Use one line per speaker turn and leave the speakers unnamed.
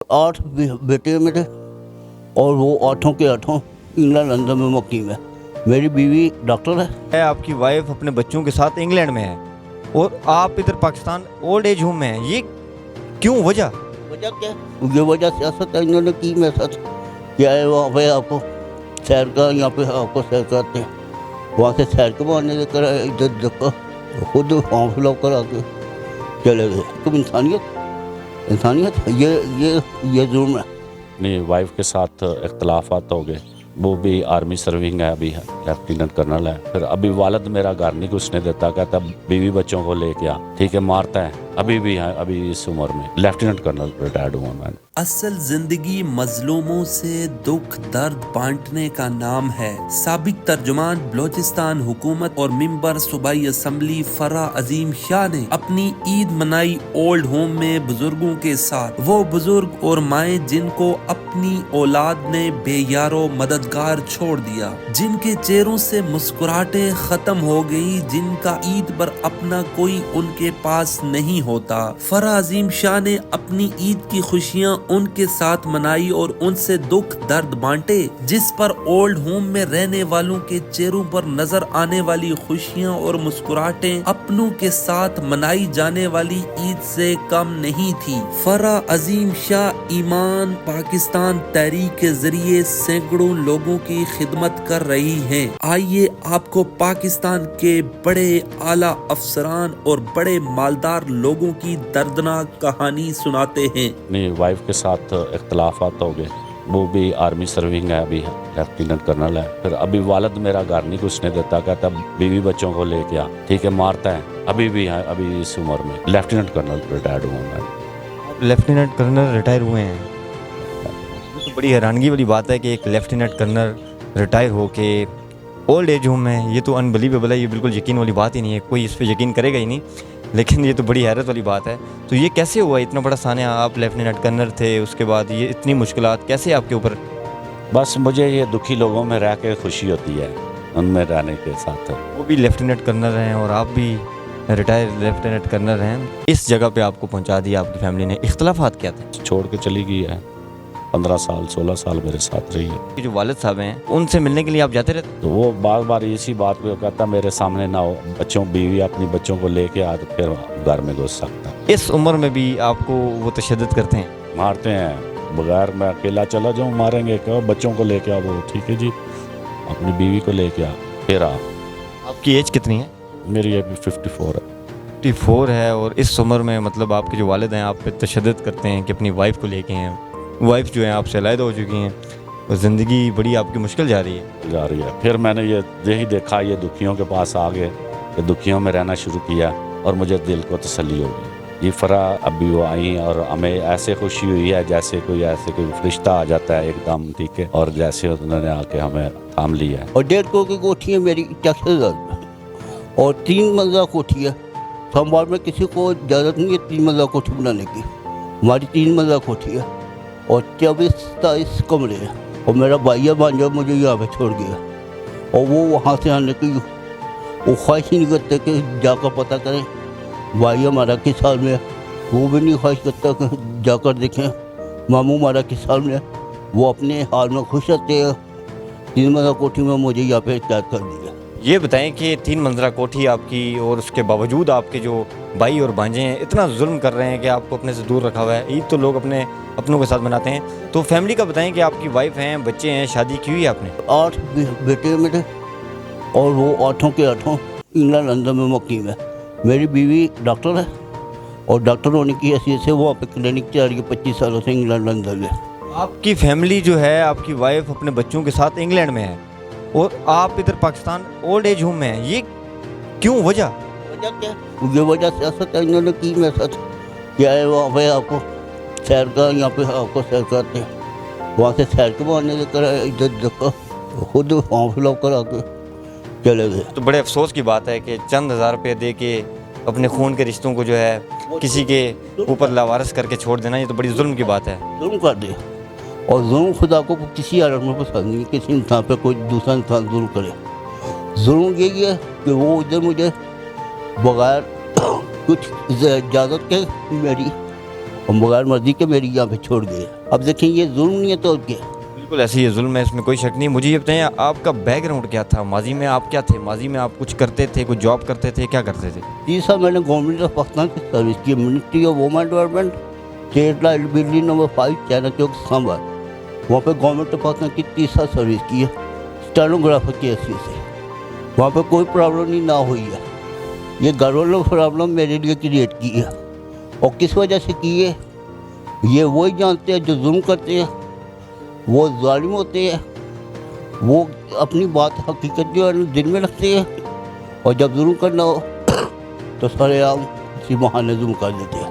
8 बेटे हैं मेरे और वो 8 के 8 इंग्लैंड लंदन में मुकीम है। मेरी बीवी डॉक्टर है।
आपकी वाइफ अपने बच्चों के साथ इंग्लैंड में है और आप इधर पाकिस्तान ओल्ड एज होम में हैं, ये क्यों? वजह
क्या? ये वजह सियासत है, इन्होंने की मेरे साथ। क्या है वहाँ पे आपको सैर का, यहाँ पे आपको सैर कराते हैं, वहाँ से सैर के बहाने लेकर इधर धक्का खुद फॉर्म फिलअप करा के चले गए। तुम इंसानियत ये जुर्म है।
अपनी वाइफ के साथ इख्तलाफात हो गए, वो भी आर्मी सर्विंग है, अभी लेफ्टिनेंट कर्नल है। फिर अभी वालद मेरा घर नहीं घुसने देता, कहता बीवी बच्चों को लेके आ, ठीक है, मारता है, अभी भी है, अभी इस उम्र में लेफ्टिनेंट कर्नल रिटायर्ड हुआ मैं।
असल जिंदगी मजलूमों से दुख दर्द बांटने का नाम है। साबिक तर्जुमान बलोचिस्तान हुकूमत और मिंबर सूबाई असम्बली फरा अजीम शाह ने अपनी ईद मनाई ओल्ड होम में बुजुर्गों के साथ। वो बुजुर्ग और माएँ जिनको अपनी औलाद ने बेयारो मददगार छोड़ दिया, जिनके चेहरों से मुस्कुराहटें खत्म हो गई, जिनका ईद पर अपना कोई उनके पास नहीं होता। फरा अजीम शाह ने अपनी ईद की खुशियाँ उनके साथ मनाई और उनसे दुख दर्द बांटे, जिस पर ओल्ड होम में रहने वालों के चेहरों पर नजर आने वाली खुशियां और मुस्कुराहटें अपनों के साथ मनाई जाने वाली ईद से कम नहीं थी। फरा अजीम शाह ईमान पाकिस्तान तहरीक के जरिए सैकड़ों लोगों की खिदमत कर रही हैं। आइए आपको पाकिस्तान के बड़े आला अफसरान और बड़े मालदार लोगों की दर्दनाक कहानी सुनाते हैं।
अपनी वाइफ के साथ इख्तलाफात हो गए, वो भी आर्मी सर्विंग है, अभी लेफ्टिनेंट कर्नल है। फिर अभी वालद मेरा घर नहीं घुसने देता, कहता बीवी बच्चों को लेके आ, ठीक है, मारता है, अभी भी है, अभी इस उम्र में लेफ्टिनेंट कर्नल रिटायर्ड हुआ मैं।
लेफ्टिनेंट कर्नल रिटायर हुए हैं, तो बड़ी हैरानगी वाली बात है कि एक लेफ्टिनेंट कर्नल रिटायर हो के ओल्ड एज होम में, ये तो अनबिलीवेबल है, ये बिल्कुल यकीन वाली बात ही नहीं है, कोई इस पर यकीन करेगा ही नहीं, लेकिन ये तो बड़ी हैरत वाली बात है। तो ये कैसे हुआ? इतना बड़ा सानिया, आप लेफ्टिनेंट कर्नल थे, उसके बाद ये इतनी मुश्किलात कैसे आपके ऊपर?
बस मुझे ये दुखी लोगों में रह के खुशी होती है, उनमें रहने के साथ।
वो भी लेफ्टिनेंट कर्नल हैं और आप भी रिटायर्ड लेफ्टिनेंट कर्नल हैं, इस जगह पे आपको पहुंचा दिया आपकी फैमिली ने। इख्तलाफात क्या थे?
छोड़ के चली गई है, 15 साल 16 साल मेरे साथ रही है।
जो वालिद साहब हैं, उनसे मिलने के लिए आप जाते रहते?
तो वो बार बार इसी बात पे कहता मेरे सामने ना हो, बच्चों बीवी अपनी बच्चों को लेके आ, तो फिर घर में घुस सकता।
इस उम्र में भी आपको वो तशद्दुद करते हैं?
मारते हैं, बगैर मैं अकेला चला जाऊँ मारेंगे, कहो बच्चों को लेके आ, वो ठीक है जी, अपनी बीवी को लेके आ, फिर आ।
आपकी एज कितनी है?
मेरी अभी 54 है।
54 है, और इस उम्र में मतलब आपके जो वालिद हैं आप पे तशद्दुद करते हैं कि अपनी वाइफ को लेके हैं, वाइफ जो है आपसे अलग हो चुकी हैं और ज़िंदगी बड़ी आपकी मुश्किल जा रही है।
फिर मैंने यही देखा, ये दुखियों के पास आ गए, ये दुखियों में रहना शुरू किया और मुझे दिल को तसल्ली हो गई। ये फरा अभी वो आई और हमें ऐसे खुशी हुई है जैसे कोई फरिश्ता आ जाता है एकदम, ठीक है, और जैसे उन्होंने आके हमें थाम लिया है।
और 1.5 की कोठी है मेरी टेक्सास और 3 मंजिला कोठी है। सोमवार में किसी को इजाज़त नहीं है 3 मंजिला कोठी बनाने की। हमारी 3 मंजिला कोठी है और 24-27 कमरे हैं। और मेरा भाई भांजा मुझे यहाँ पे छोड़ गया और वो वहाँ से आने की वो ख्वाहिश नहीं करते कि जाकर पता करें भाई हमारा किस हाल में है। वो भी नहीं ख्वाहिश करता कि जाकर देखें मामू हमारा किस हाल में है। वो अपने हाल में खुश रहते हैं। 3 मंजिला कोठी में मुझे यहाँ पे कैद कर दिया।
ये बताएं कि 3 मंजिला कोठी आपकी, और उसके बावजूद आपके जो भाई और भांजे हैं इतना जुल्म कर रहे हैं कि आपको अपने से दूर रखा हुआ है। ईद तो लोग अपनों के साथ मनाते हैं, तो फैमिली का बताएं कि आपकी वाइफ हैं, बच्चे हैं, शादी की हुई है आपने?
8 बेटे हैं मेरे और वो 8 के 8 इंग्लैंड लंदन में मुकीम है। मेरी बीवी डॉक्टर है और डॉक्टर होने की हैसियत से वो वहाँ पे क्लिनिक चला रही है 25 सालों से इंग्लैंड लंदन में।
आपकी फैमिली जो है, आपकी वाइफ अपने बच्चों के साथ इंग्लैंड में है और आप इधर पाकिस्तान ओल्ड एज होम में हैं, ये क्यों? वजह
क्या? ये वजह सियासत है, इन्होंने की मेरे साथ। क्या है वहाँ पे आपको सैर का, यहाँ पे आपको सैर कराते हैं, वहाँ से सैर के बहाने लेकर इधर धक्का खुद फॉर्म फिलअप करा के चले गए।
तो बड़े अफसोस की बात है कि चंद हज़ार रुपये दे के अपने खून के रिश्तों को जो है किसी के ऊपर लावारिस करके छोड़ देना, ये तो बड़ी जुल्म की बात है।
जुल्म कर दे, और जुल्म खुदा को किसी हालत में पसंद नहीं। किसी इंसान पे कोई दूसरा इंसान जुल्म करे। जुल्म यही है कि वो इधर मुझे बगैर कुछ इजाज़त के मेरी اور بغیر مرضی کے میری یہاں پہ چھوڑ گئے. اب دیکھیں یہ ظلم نہیں ہے تو اور کیا.
بالکل ایسے ہی ظلم ہے, اس میں کوئی شک نہیں. مجھے یہ بتائیں آپ کا بیک گراؤنڈ کیا تھا, ماضی میں آپ کیا تھے, ماضی میں آپ کچھ کرتے تھے, کوئی جاب کرتے تھے, کیا کرتے تھے؟
جی صاحب میں نے گورنمنٹ آف پاکستان کی سروس کی, ministry of women development, state light building number 5 China Chowk اسلام آباد. وہاں پہ گورنمنٹ آف پاکستان کی 30 سال سروس کی ہے اسٹینوگرافر کی حیثیت سے. وہاں پہ کوئی پرابلم نہیں نہ ہوئی ہے. یہ گھر والوں پرابلم میرے لیے کریٹ کی ہے, اور کس وجہ سے کی ہے یہ وہی جانتے ہیں جو ظلم کرتے ہیں, وہ ظالم ہوتے ہیں, وہ اپنی بات حقیقت جو ہے دل میں رکھتے ہیں, اور جب ظلم کرنا ہو تو سارے عام اسی بہانے ظلم کر دیتے ہیں.